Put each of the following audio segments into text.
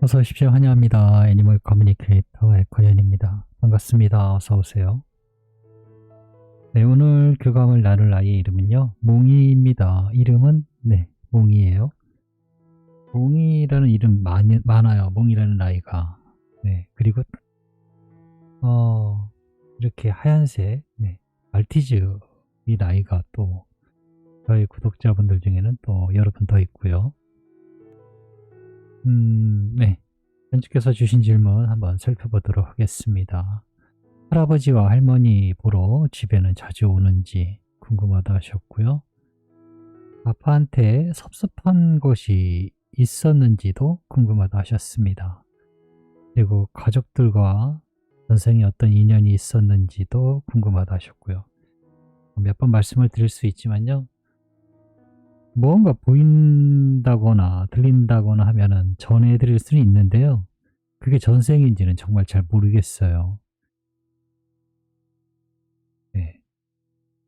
어서 오십시오. 환영합니다. 애니멀 커뮤니케이터 에코연입니다. 반갑습니다. 어서 오세요. 네, 오늘 교감을 나눌 아이의 이름은요. 몽이입니다. 이름은 몽이에요. 몽이라는 이름 많아요. 몽이라는 아이가. 네, 그리고 이렇게 하얀색 말티즈 이 아이가 또 저희 구독자분들 중에는 또 여러 분 더 있고요. 네. 편집께서 주신 질문 한번 살펴보도록 하겠습니다. 할아버지와 할머니 보러 집에는 자주 오는지 궁금하다 하셨고요. 아빠한테 섭섭한 것이 있었는지도 궁금하다 하셨습니다. 그리고 가족들과 선생이 어떤 인연이 있었는지도 궁금하다 하셨고요. 몇 번 말씀을 드릴 수 있지만요. 무언가 보인다거나 들린다거나 하면은 전해드릴 수는 있는데요. 그게 전생인지는 정말 잘 모르겠어요. 네.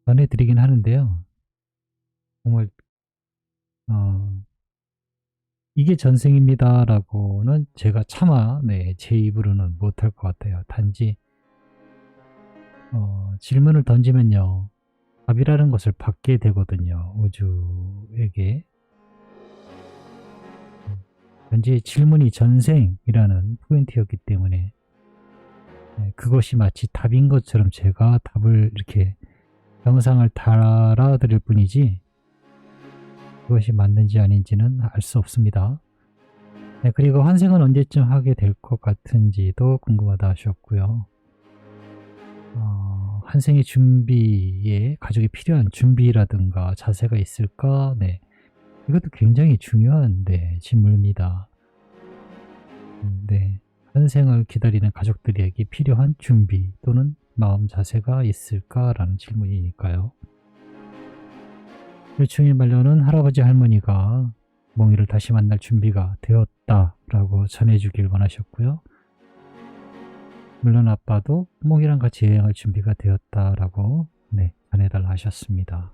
전해드리긴 하는데요. 정말 이게 전생입니다 라고는 제가 차마 제 입으로는 못할 것 같아요. 단지 질문을 던지면요. 답이라는 것을 받게 되거든요. 우주에게. 현재 질문이 전생이라는 포인트였기 때문에 그것이 마치 답인 것처럼 제가 답을 이렇게 영상을 달아드릴 뿐이지 그것이 맞는지 아닌지는 알 수 없습니다. 그리고 환생은 언제쯤 하게 될 것 같은지도 궁금하다 하셨고요. 환생의 준비에 가족이 필요한 준비라든가 자세가 있을까? 이것도 굉장히 중요한 질문입니다. 환생을 기다리는 가족들에게 필요한 준비 또는 마음 자세가 있을까라는 질문이니까요. 일충의 말로는 할아버지 할머니가 몽이를 다시 만날 준비가 되었다라고 전해주길 원하셨고요. 물론 아빠도 몽이랑 같이 여행할 준비가 되었다라고 전해달라 하셨습니다.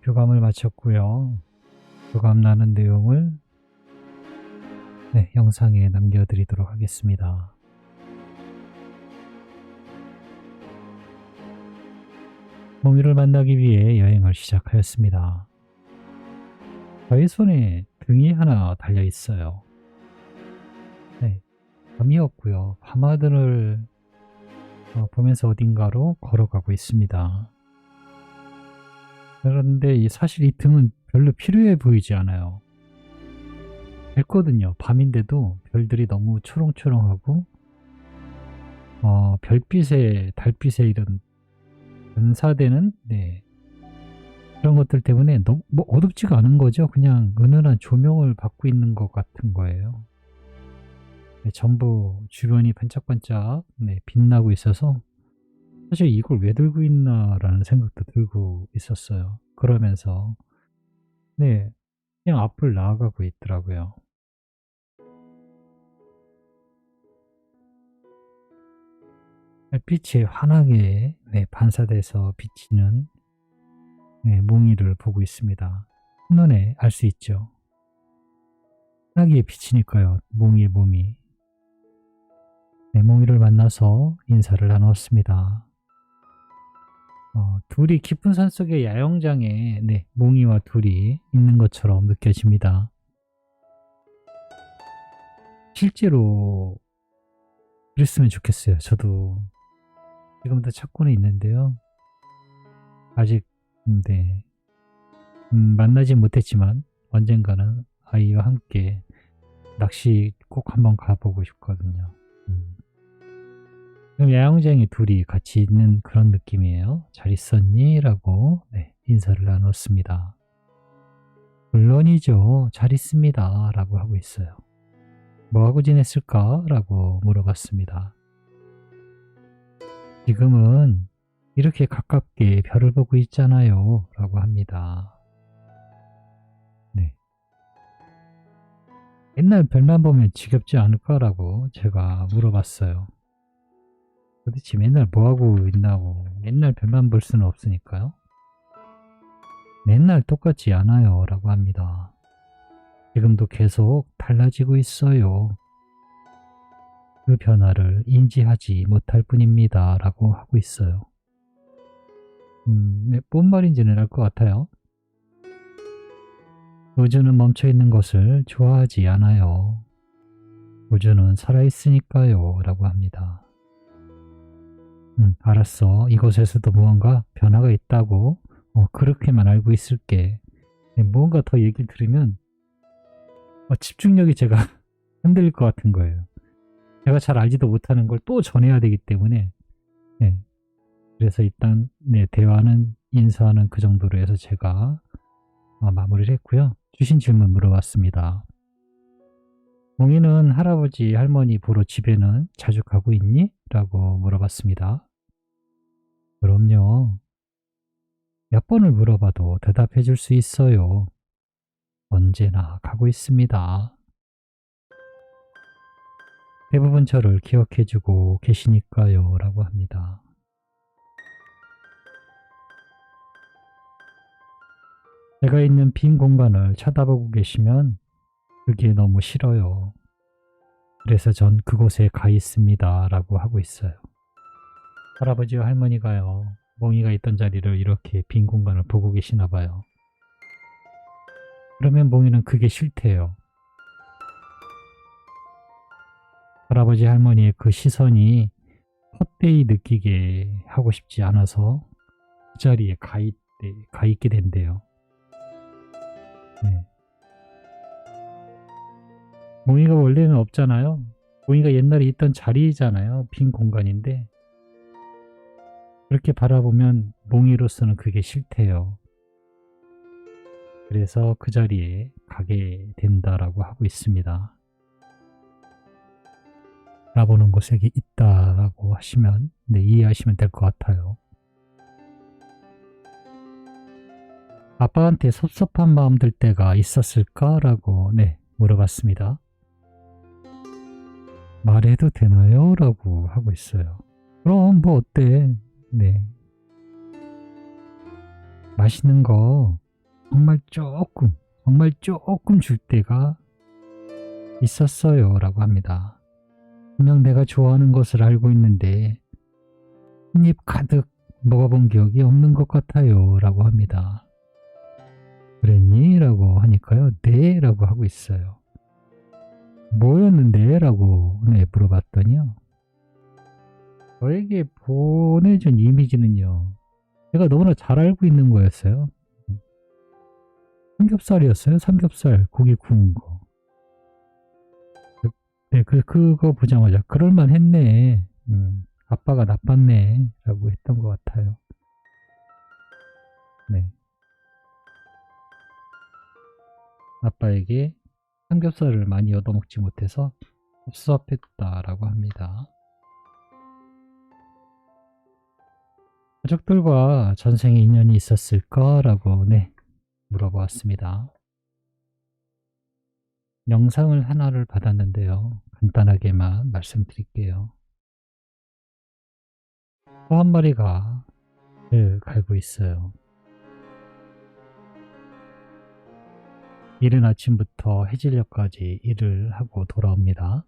교감을 마쳤고요. 교감 나눈 내용을 영상에 남겨드리도록 하겠습니다. 몽이를 만나기 위해 여행을 시작하였습니다. 저의 손에 등이 하나 달려 있어요. 밤이었고요. 밤하늘을 보면서 어딘가로 걸어가고 있습니다. 그런데 사실 이 등은 별로 필요해 보이지 않아요. 밝거든요. 밤인데도 별들이 너무 초롱초롱하고 별빛에 달빛에 이런 반사되는 그런 것들 때문에 너무 어둡지가 않은 거죠. 그냥 은은한 조명을 받고 있는 것 같은 거예요. 전부 주변이 반짝반짝 빛나고 있어서 사실 이걸 왜 들고 있나 라는 생각도 들고 있었어요. 그러면서 그냥 앞을 나아가고 있더라고요. 빛이 환하게 반사돼서 비치는 몽이를 보고 있습니다. 한눈에 알 수 있죠. 환하게 비치니까요. 몽이의 몸이. 몽이를 만나서 인사를 나눴습니다. 둘이 깊은 산속의 야영장에 몽이와 둘이 있는 것처럼 느껴집니다. 실제로 그랬으면 좋겠어요. 저도 지금도 찾고는 있는데요. 아직 만나지 못했지만 언젠가는 아이와 함께 낚시 꼭 한번 가보고 싶거든요. 그럼 야영장에 둘이 같이 있는 그런 느낌이에요. 잘 있었니? 라고 인사를 나눴습니다. 물론이죠. 잘 있습니다. 라고 하고 있어요. 뭐하고 지냈을까? 라고 물어봤습니다. 지금은 이렇게 가깝게 별을 보고 있잖아요. 라고 합니다. 맨날 별만 보면 지겹지 않을까라고 제가 물어봤어요. 도대체 맨날 뭐하고 있나고. 맨날 별만 볼 수는 없으니까요. 맨날 똑같지 않아요 라고 합니다. 지금도 계속 달라지고 있어요. 그 변화를 인지하지 못할 뿐입니다. 라고 하고 있어요. 네, 뭔 말인지는 알 것 같아요. 우주는 멈춰있는 것을 좋아하지 않아요. 우주는 살아있으니까요. 라고 합니다. 알았어. 이곳에서도 무언가 변화가 있다고 그렇게만 알고 있을게. 무언가 더 얘기를 들으면 집중력이 제가 흔들릴 것 같은 거예요. 제가 잘 알지도 못하는 걸 또 전해야 되기 때문에 네. 그래서 일단 네, 대화는 인사는 그 정도로 해서 제가 마무리를 했고요. 주신 질문 물어봤습니다. 몽이는 할아버지 할머니 보러 집에는 자주 가고 있니? 라고 물어봤습니다. 그럼요. 몇 번을 물어봐도 대답해 줄 수 있어요. 언제나 가고 있습니다. 대부분 저를 기억해 주고 계시니까요. 라고 합니다. 제가 있는 빈 공간을 쳐다보고 계시면 그게 너무 싫어요. 그래서 전 그곳에 가 있습니다. 라고 하고 있어요. 할아버지와 할머니가요. 몽이가 있던 자리를 이렇게 빈 공간을 보고 계시나 봐요. 그러면 몽이는 그게 싫대요. 할아버지 할머니의 그 시선이 헛되이 느끼게 하고 싶지 않아서 그 자리에 가 있게 된대요. 네. 몽이가 원래는 없잖아요. 몽이가 옛날에 있던 자리잖아요. 빈 공간인데 그렇게 바라보면 몽이로서는 그게 싫대요. 그래서 그 자리에 가게 된다라고 하고 있습니다. 알아보는 곳에 있다라고 하시면 네, 이해하시면 될 것 같아요. 아빠한테 섭섭한 마음 들 때가 있었을까라고 네, 물어봤습니다. 말해도 되나요? 라고 하고 있어요. 그럼 뭐 어때? 네. 맛있는 거 정말 조금 줄 때가 있었어요. 라고 합니다. 분명 내가 좋아하는 것을 알고 있는데 한 입 가득 먹어본 기억이 없는 것 같아요. 라고 합니다. 그랬니? 라고 하니까요. 네? 라고 하고 있어요. 뭐였는데? 라고 네, 물어봤더니요. 저에게 보내준 이미지는요. 제가 너무나 잘 알고 있는 거였어요. 삼겹살이었어요. 삼겹살 고기 구운 거. 네, 그거 보자마자 그럴만 했네. 아빠가 나빴네. 라고 했던 것 같아요. 네. 아빠에게 삼겹살을 많이 얻어먹지 못해서 섭섭했다라고 합니다. 가족들과 전생에 인연이 있었을까라고 네, 물어보았습니다. 영상을 하나를 받았는데요. 간단하게만 말씀드릴게요. 소 한 마리가 배를 갈고 있어요. 이른 아침부터 해질녘까지 일을 하고 돌아옵니다.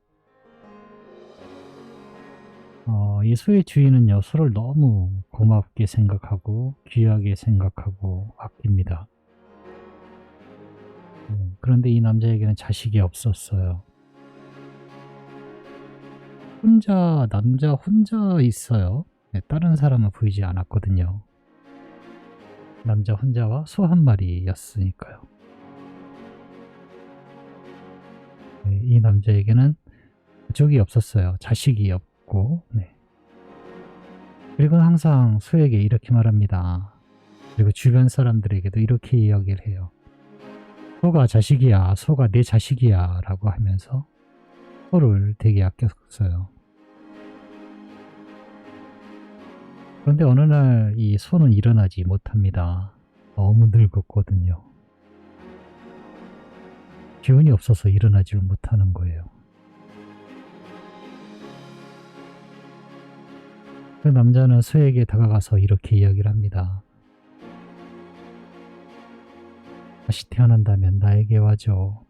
이 소의 주인은요, 소를 너무 고맙게 생각하고 귀하게 생각하고 아낍니다. 그런데 이 남자에게는 자식이 없었어요. 남자 혼자 있어요. 네, 다른 사람은 보이지 않았거든요. 남자 혼자와 소 한 마리였으니까요. 네, 이 남자에게는 가족이 없었어요. 자식이 없고. 네. 그리고 항상 소에게 이렇게 말합니다. 그리고 주변 사람들에게도 이렇게 이야기를 해요. 소가 자식이야, 소가 내 자식이야 라고 하면서 소를 되게 아꼈어요. 그런데 어느 날 이 소는 일어나지 못합니다. 너무 늙었거든요. 기운이 없어서 일어나지를 못하는 거예요. 그 남자는 소에게 다가가서 이렇게 이야기를 합니다. 다시 태어난다면 나에게 와줘.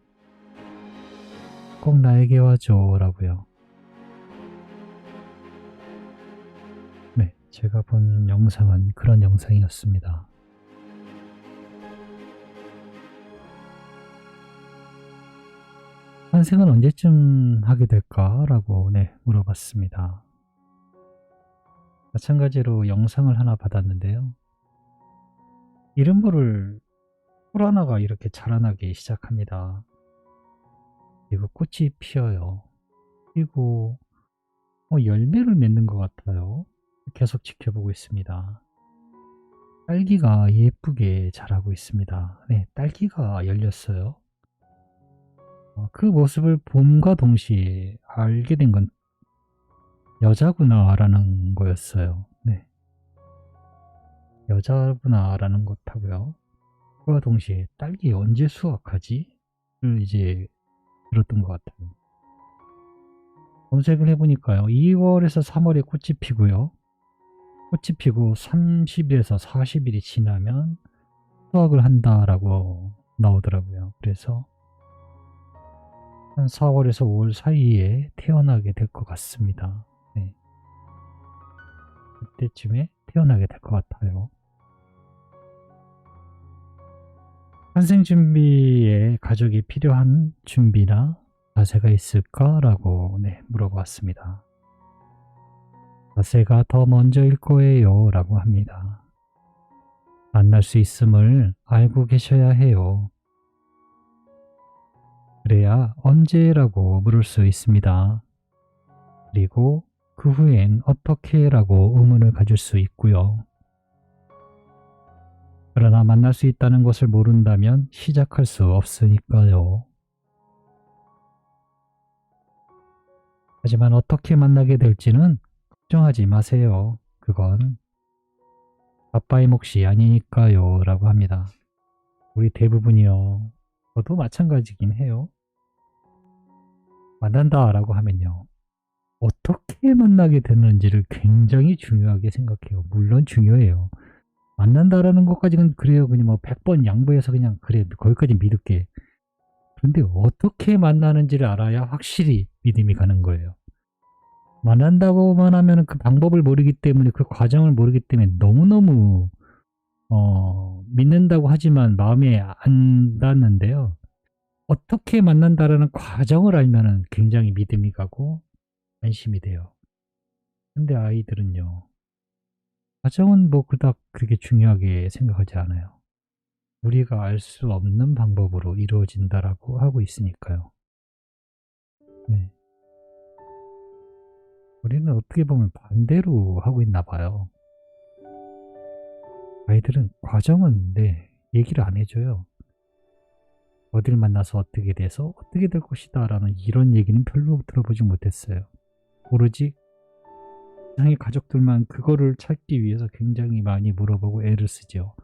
꼭 나에게 와줘 라고요. 네, 제가 본 영상은 그런 영상이었습니다. 환생은 언제쯤 하게 될까라고 물어봤습니다. 마찬가지로 영상을 하나 받았는데요. 이런 거를 풀 하나가 이렇게 자라나기 시작합니다. 그리고 꽃이 피어요. 그리고 열매를 맺는 것 같아요. 계속 지켜보고 있습니다. 딸기가 예쁘게 자라고 있습니다. 네, 딸기가 열렸어요. 그 모습을 봄과 동시에 알게 된 건 여자구나 라는 거였어요. 네, 여자구나 라는 것하고요. 그와 동시에 딸기 언제 수확하지? 를 이제 들었던 것 같아요. 검색을 해보니까요. 2월에서 3월에 꽃이 피고요. 꽃이 피고 30일에서 40일이 지나면 수확을 한다라고 나오더라고요. 그래서 한 4월에서 5월 사이에 태어나게 될 것 같습니다. 네. 그때쯤에 태어나게 될 것 같아요. 환생 준비에 가족이 필요한 준비나 자세가 있을까라고 물어봤습니다. 자세가 더 먼저일 거예요 라고 합니다. 만날 수 있음을 알고 계셔야 해요. 그래야 언제라고 물을 수 있습니다. 그리고 그 후엔 어떻게 라고 의문을 가질 수 있고요. 그러나 만날 수 있다는 것을 모른다면 시작할 수 없으니까요. 하지만 어떻게 만나게 될지는 걱정하지 마세요. 그건 아빠의 몫이 아니니까요 라고 합니다. 우리 대부분이요. 저도 마찬가지긴 해요. 만난다 라고 하면요. 어떻게 만나게 되는지를 굉장히 중요하게 생각해요. 물론 중요해요. 만난다라는 것까지는 그래요. 그냥 100번 양보해서 그냥 그래 거기까지 믿을게. 그런데 어떻게 만나는지를 알아야 확실히 믿음이 가는 거예요. 만난다고만 하면 그 방법을 모르기 때문에 그 과정을 모르기 때문에 너무너무 믿는다고 하지만 마음에 안 닿는데요. 어떻게 만난다라는 과정을 알면은 굉장히 믿음이 가고 안심이 돼요. 근데 아이들은요. 과정은 그닥 그렇게 중요하게 생각하지 않아요. 우리가 알 수 없는 방법으로 이루어진다라고 하고 있으니까요. 네. 우리는 어떻게 보면 반대로 하고 있나 봐요. 아이들은 과정은 얘기를 안 해줘요. 어딜 만나서 어떻게 돼서 어떻게 될 것이다 라는 이런 얘기는 별로 들어보지 못했어요. 오로지 세상의 가족들만 그거를 찾기 위해서 굉장히 많이 물어보고 애를 쓰죠.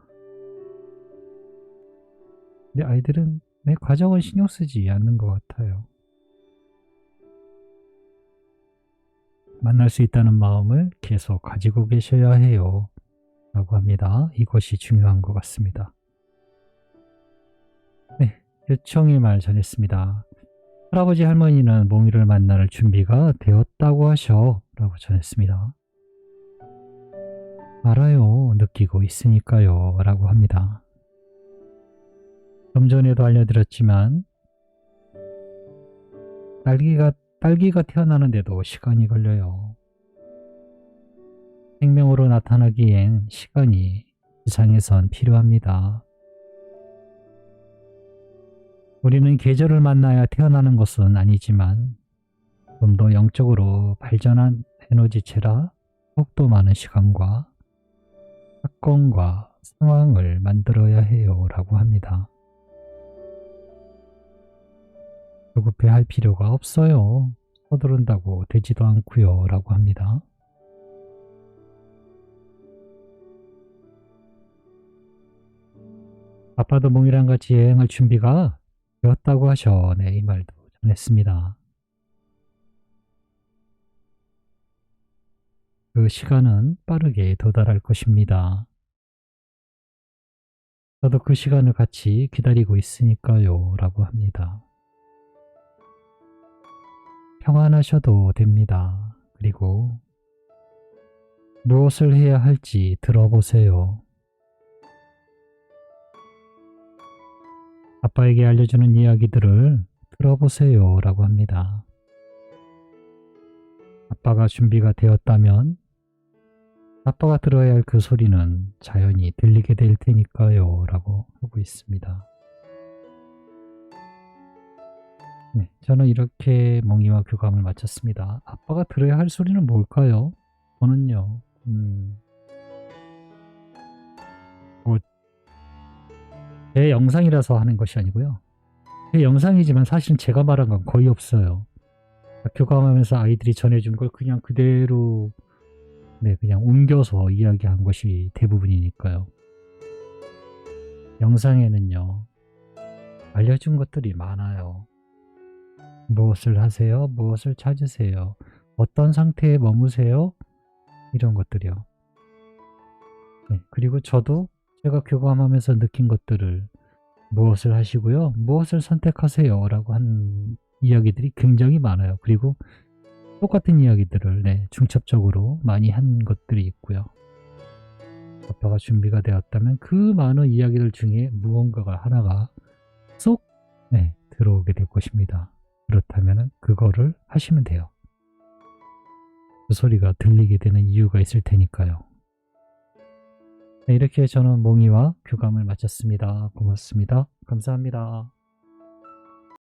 근데 아이들은 내 과정은 신경 쓰지 않는 것 같아요. 만날 수 있다는 마음을 계속 가지고 계셔야 해요 라고 합니다. 이것이 중요한 것 같습니다. 네, 요청의 말 전했습니다. 할아버지 할머니는 몽이를 만날 준비가 되었다고 하셔 라고 전했습니다. 알아요. 느끼고 있으니까요 라고 합니다. 좀 전에도 알려드렸지만 딸기가 태어나는데도 시간이 걸려요. 생명으로 나타나기엔 시간이 지상에선 필요합니다. 우리는 계절을 만나야 태어나는 것은 아니지만 좀 더 영적으로 발전한 에너지체라 속도 많은 시간과 사건과 상황을 만들어야 해요 라고 합니다. 조급해할 필요가 없어요. 서두른다고 되지도 않고요 라고 합니다. 아빠도 몽이랑 같이 여행할 준비가 되었다고 하셔. 네, 이 말도 전했습니다. 그 시간은 빠르게 도달할 것입니다. 저도 그 시간을 같이 기다리고 있으니까요 라고 합니다. 평안하셔도 됩니다. 그리고 무엇을 해야 할지 들어보세요. 아빠에게 알려주는 이야기들을 들어보세요 라고 합니다. 아빠가 준비가 되었다면 아빠가 들어야 할 그 소리는 자연히 들리게 될 테니까요 라고 하고 있습니다. 네, 저는 이렇게 몽이와 교감을 마쳤습니다. 아빠가 들어야 할 소리는 뭘까요? 저는요, 제 영상이라서 하는 것이 아니고요. 제 영상이지만 사실 제가 말한 건 거의 없어요. 교감하면서 아이들이 전해준 걸 그냥 그대로 그냥 옮겨서 이야기한 것이 대부분이니까요. 영상에는요, 알려준 것들이 많아요. 무엇을 하세요? 무엇을 찾으세요? 어떤 상태에 머무세요? 이런 것들이요. 네, 그리고 저도 제가 교감하면서 느낀 것들을 무엇을 하시고요, 무엇을 선택하세요 라고 한 이야기들이 굉장히 많아요. 그리고 똑같은 이야기들을 중첩적으로 많이 한 것들이 있고요. 아빠가 준비가 되었다면 그 많은 이야기들 중에 무언가가 하나가 쏙 들어오게 될 것입니다. 그렇다면 그거를 하시면 돼요. 그 소리가 들리게 되는 이유가 있을 테니까요. 네, 이렇게 저는 몽이와 교감을 마쳤습니다. 고맙습니다. 감사합니다.